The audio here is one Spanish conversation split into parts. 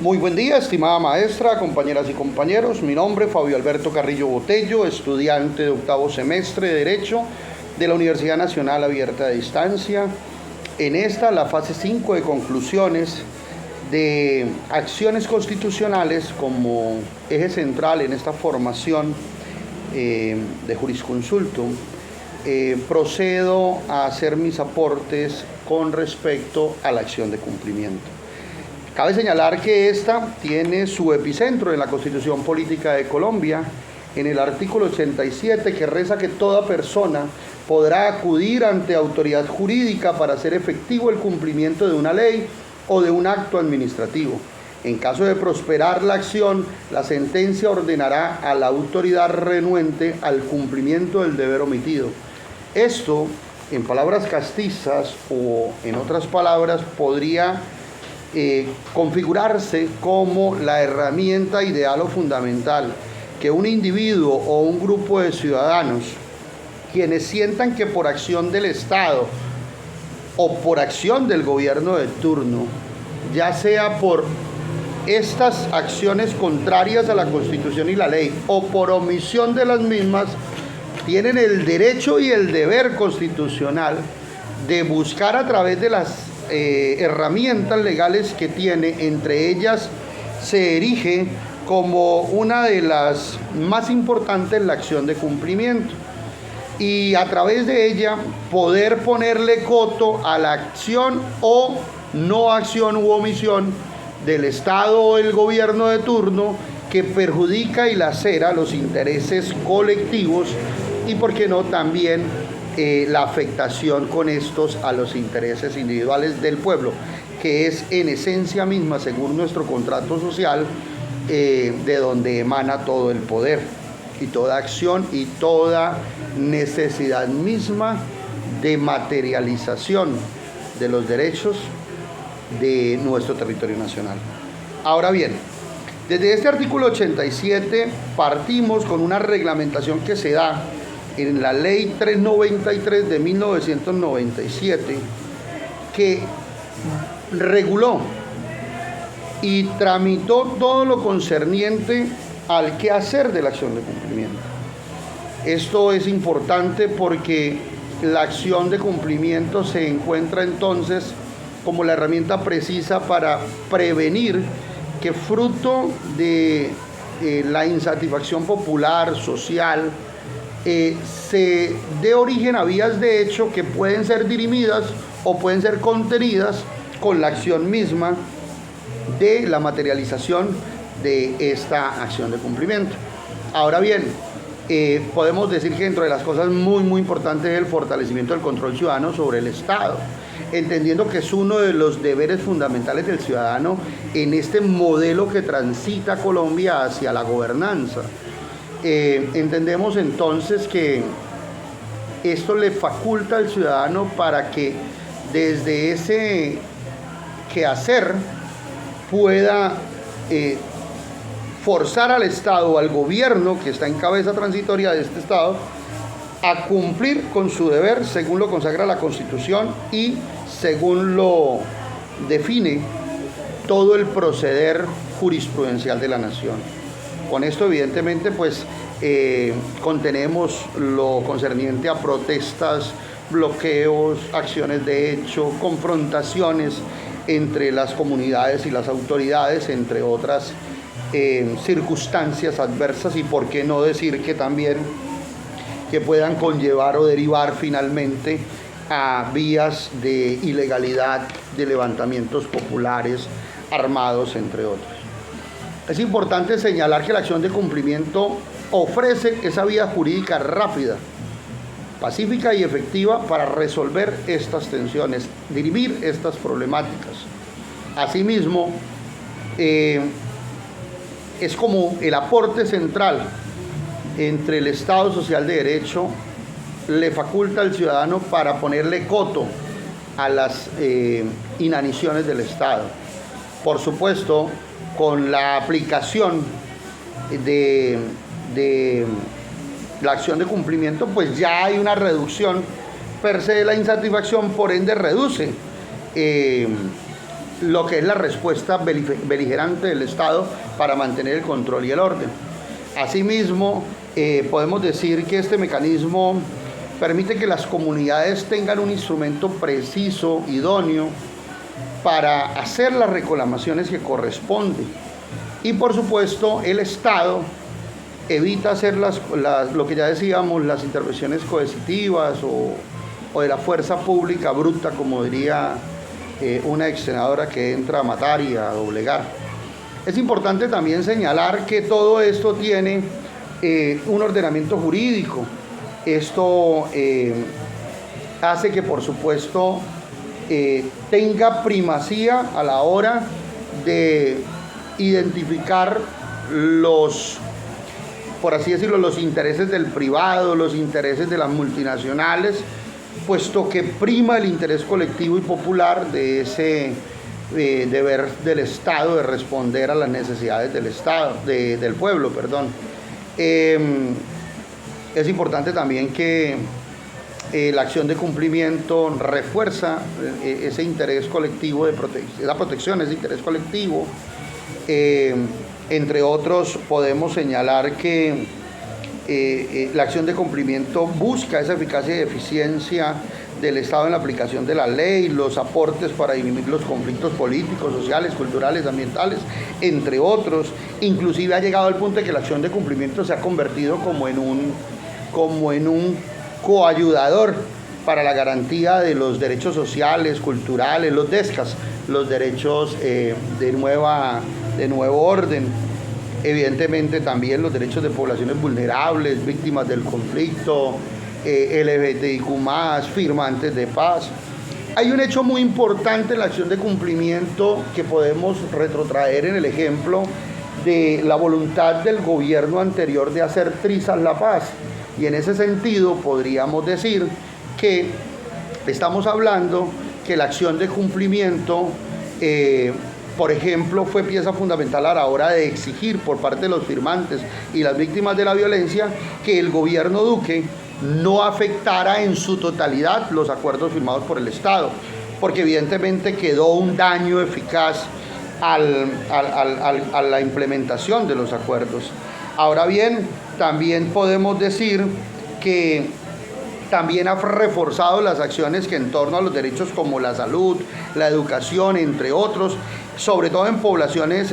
Muy buen día, estimada maestra, compañeras y compañeros. Mi nombre es Fabio Alberto Carrillo Botello, estudiante de octavo semestre de Derecho de la Universidad Nacional Abierta de Distancia. En esta, la fase 5 de conclusiones de acciones constitucionales como eje central en esta formación de jurisconsulto, procedo a hacer mis aportes con respecto a la acción de cumplimiento. Cabe señalar que esta tiene su epicentro en la Constitución Política de Colombia, en el artículo 87, que reza que toda persona podrá acudir ante autoridad jurídica para hacer efectivo el cumplimiento de una ley o de un acto administrativo. En caso de prosperar la acción, la sentencia ordenará a la autoridad renuente al cumplimiento del deber omitido. Esto, en palabras castizas o en otras palabras, podría configurarse como la herramienta ideal o fundamental que un individuo o un grupo de ciudadanos, quienes sientan que por acción del Estado o por acción del gobierno de turno, ya sea por estas acciones contrarias a la Constitución y la ley o por omisión de las mismas, tienen el derecho y el deber constitucional de buscar a través de las herramientas legales que tiene. Entre ellas se erige como una de las más importantes la acción de cumplimiento, y a través de ella poder ponerle coto a la acción o no acción u omisión del Estado o el gobierno de turno que perjudica y lacera los intereses colectivos y, por qué no, también la afectación con estos a los intereses individuales del pueblo, que es en esencia misma, según nuestro contrato social, de donde emana todo el poder y toda acción y toda necesidad misma de materialización de los derechos de nuestro territorio nacional. Ahora bien, desde este artículo 87 partimos con una reglamentación que se da en la Ley 393 de 1997, que reguló y tramitó todo lo concerniente al quehacer de la acción de cumplimiento. Esto es importante porque la acción de cumplimiento se encuentra entonces como la herramienta precisa para prevenir que, fruto de la insatisfacción popular, social, se dé origen a vías de hecho que pueden ser dirimidas o pueden ser contenidas con la acción misma de la materialización de esta acción de cumplimiento. Ahora bien, podemos decir que dentro de las cosas muy importantes es el fortalecimiento del control ciudadano sobre el Estado, entendiendo que es uno de los deberes fundamentales del ciudadano en este modelo que transita Colombia hacia la gobernanza. Entendemos entonces que esto le faculta al ciudadano para que desde ese quehacer pueda forzar al Estado o al gobierno que está en cabeza transitoria de este Estado a cumplir con su deber según lo consagra la Constitución y según lo define todo el proceder jurisprudencial de la nación. Con esto, evidentemente, pues contenemos lo concerniente a protestas, bloqueos, acciones de hecho, confrontaciones entre las comunidades y las autoridades, entre otras circunstancias adversas, y por qué no decir que también que puedan conllevar o derivar finalmente a vías de ilegalidad, de levantamientos populares armados, entre otros. Es importante señalar que la acción de cumplimiento ofrece esa vía jurídica rápida, pacífica y efectiva para resolver estas tensiones, dirimir estas problemáticas. Asimismo, es como el aporte central entre el Estado social de derecho, le faculta al ciudadano para ponerle coto a las inaniciones del Estado. Por supuesto, con la aplicación de la acción de cumplimiento, pues ya hay una reducción per se de la insatisfacción, por ende reduce lo que es la respuesta beligerante del Estado para mantener el control y el orden. Asimismo, podemos decir que este mecanismo permite que las comunidades tengan un instrumento preciso, idóneo, para hacer las reclamaciones que corresponden. Y por supuesto, el Estado evita hacer lo que ya decíamos, las intervenciones coercitivas o de la fuerza pública bruta, como diría una ex senadora que entra a matar y a doblegar. Es importante también señalar que todo esto tiene un ordenamiento jurídico. Esto hace que, por supuesto, tenga primacía a la hora de identificar por así decirlo, los intereses del privado, los intereses de las multinacionales, puesto que prima el interés colectivo y popular de ese deber del Estado de responder a las necesidades del Estado, del pueblo, perdón. Es importante también que la acción de cumplimiento refuerza ese interés colectivo, esa protección, ese interés colectivo. Entre otros, podemos señalar que la acción de cumplimiento busca esa eficacia y eficiencia del Estado en la aplicación de la ley, los aportes para dirimir los conflictos políticos, sociales, culturales, ambientales, entre otros. Inclusive ha llegado al punto de que la acción de cumplimiento se ha convertido como en un coayudador para la garantía de los derechos sociales, culturales, los DESCAS, los derechos de nuevo orden. Evidentemente también los derechos de poblaciones vulnerables, víctimas del conflicto, LGBTIQ+, firmantes de paz. Hay un hecho muy importante en la acción de cumplimiento que podemos retrotraer en el ejemplo de la voluntad del gobierno anterior de hacer trizas la paz. Y en ese sentido podríamos decir que estamos hablando que la acción de cumplimiento, por ejemplo, fue pieza fundamental a la hora de exigir por parte de los firmantes y las víctimas de la violencia que el gobierno Duque no afectara en su totalidad los acuerdos firmados por el Estado, porque evidentemente quedó un daño eficaz a la implementación de los acuerdos. Ahora bien, también podemos decir que también ha reforzado las acciones que en torno a los derechos como la salud, la educación, entre otros, sobre todo en poblaciones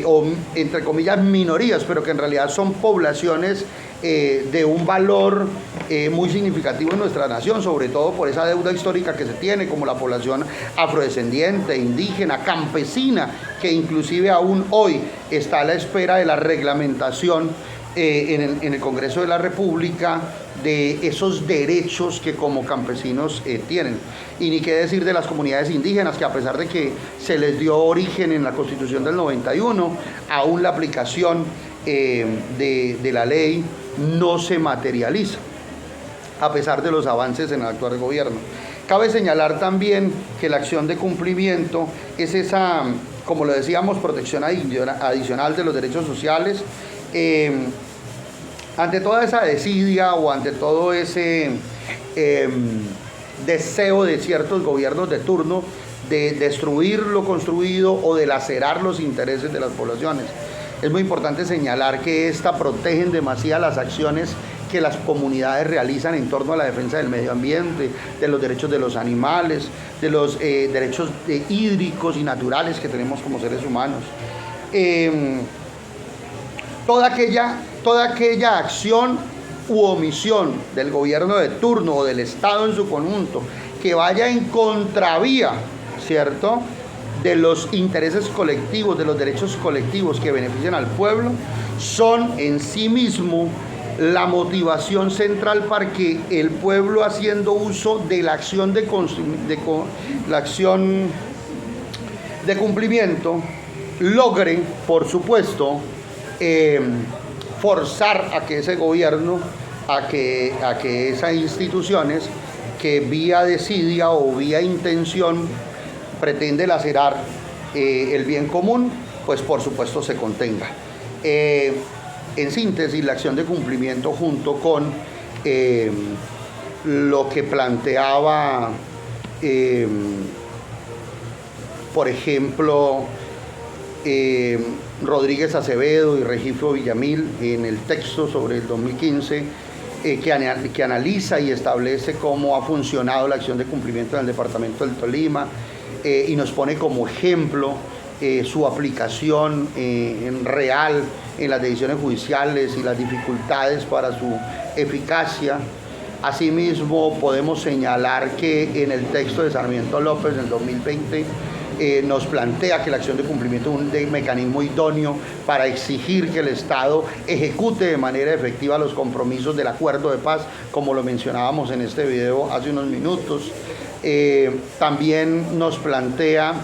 o entre comillas minorías, pero que en realidad son poblaciones de un valor muy significativo en nuestra nación, sobre todo por esa deuda histórica que se tiene, como la población afrodescendiente, indígena, campesina, que inclusive aún hoy está a la espera de la reglamentación en el Congreso de la República de esos derechos que como campesinos tienen. Y ni qué decir de las comunidades indígenas, que a pesar de que se les dio origen en la Constitución del 91, aún la aplicación de la ley no se materializa, a pesar de los avances en el actual gobierno. Cabe señalar también que la acción de cumplimiento es esa, como lo decíamos, protección adicional de los derechos sociales. Ante toda esa desidia o ante todo ese deseo de ciertos gobiernos de turno de destruir lo construido o de lacerar los intereses de las poblaciones, es muy importante señalar que esta protegen demasiado las acciones que las comunidades realizan en torno a la defensa del medio ambiente, de los derechos de los animales, de los derechos hídricos y naturales que tenemos como seres humanos. Toda aquella acción u omisión del gobierno de turno o del Estado en su conjunto que vaya en contravía, ¿cierto?, de los intereses colectivos, de los derechos colectivos que benefician al pueblo, son en sí mismo la motivación central para que el pueblo, haciendo uso de la acción de cumplimiento, logre, por supuesto, forzar a que ese gobierno, a que esas instituciones que vía desidia o vía intención pretende lacerar el bien común, pues por supuesto se contenga. En síntesis, la acción de cumplimiento, junto con lo que planteaba por ejemplo, Rodríguez Acevedo y Regifo Villamil en el texto sobre el 2015, que analiza y establece cómo ha funcionado la acción de cumplimiento en el departamento del Tolima, y nos pone como ejemplo su aplicación en real en las decisiones judiciales y las dificultades para su eficacia. Asimismo, podemos señalar que en el texto de Sarmiento López del 2020 nos plantea que la acción de cumplimiento es un mecanismo idóneo para exigir que el Estado ejecute de manera efectiva los compromisos del acuerdo de paz, como lo mencionábamos en este video hace unos minutos. También nos plantea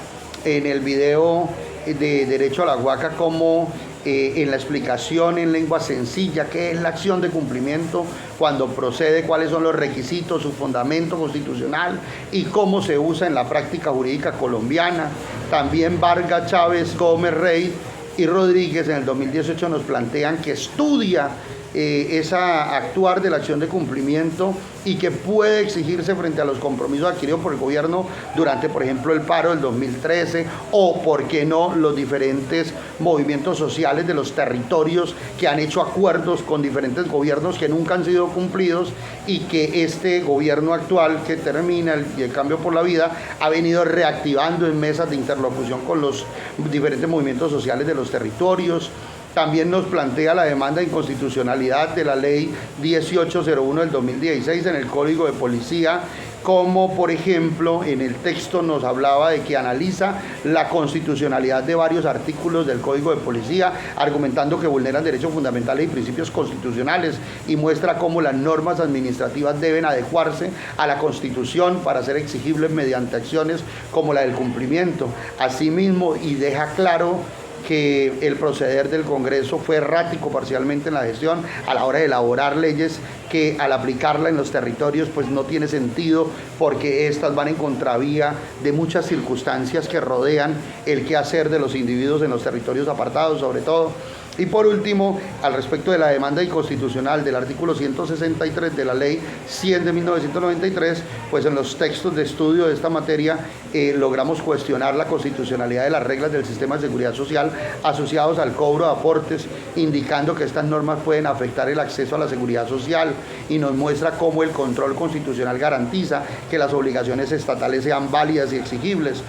en el video de Derecho a la Huaca cómo en la explicación en lengua sencilla qué es la acción de cumplimiento, cuando procede, cuáles son los requisitos, su fundamento constitucional y cómo se usa en la práctica jurídica colombiana. También Vargas, Chávez, Gómez, Rey y Rodríguez en el 2018 nos plantean que estudia esa actuar de la acción de cumplimiento y que puede exigirse frente a los compromisos adquiridos por el gobierno durante, por ejemplo, el paro del 2013 o, por qué no, los diferentes movimientos sociales de los territorios que han hecho acuerdos con diferentes gobiernos que nunca han sido cumplidos y que este gobierno actual que termina y el Cambio por la Vida ha venido reactivando en mesas de interlocución con los diferentes movimientos sociales de los territorios. También nos plantea la demanda de inconstitucionalidad de la ley 1801 del 2016 en el Código de Policía, como por ejemplo en el texto nos hablaba de que analiza la constitucionalidad de varios artículos del Código de Policía, argumentando que vulneran derechos fundamentales y principios constitucionales, y muestra cómo las normas administrativas deben adecuarse a la Constitución para ser exigibles mediante acciones como la del cumplimiento. Asimismo, y deja claro que el proceder del Congreso fue errático parcialmente en la gestión a la hora de elaborar leyes que al aplicarla en los territorios pues no tiene sentido, porque estas van en contravía de muchas circunstancias que rodean el quehacer de los individuos en los territorios apartados sobre todo. Y por último, al respecto de la demanda inconstitucional del artículo 163 de la ley 100 de 1993, pues en los textos de estudio de esta materia logramos cuestionar la constitucionalidad de las reglas del sistema de seguridad social asociados al cobro de aportes, indicando que estas normas pueden afectar el acceso a la seguridad social, y nos muestra cómo el control constitucional garantiza que las obligaciones estatales sean válidas y exigibles,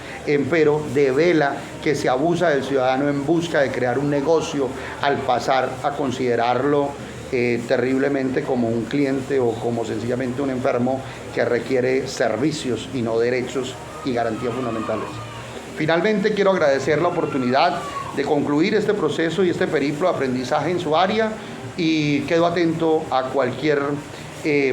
pero devela que se abusa del ciudadano en busca de crear un negocio al pasar a considerarlo terriblemente como un cliente o como sencillamente un enfermo que requiere servicios y no derechos y garantías fundamentales. Finalmente, quiero agradecer la oportunidad de concluir este proceso y este periplo de aprendizaje en su área, y quedo atento a cualquier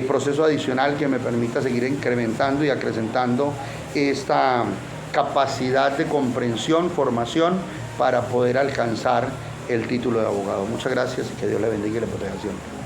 proceso adicional que me permita seguir incrementando y acrecentando esta capacidad de comprensión, formación, para poder alcanzar el título de abogado. Muchas gracias y que Dios le bendiga y le proteja siempre.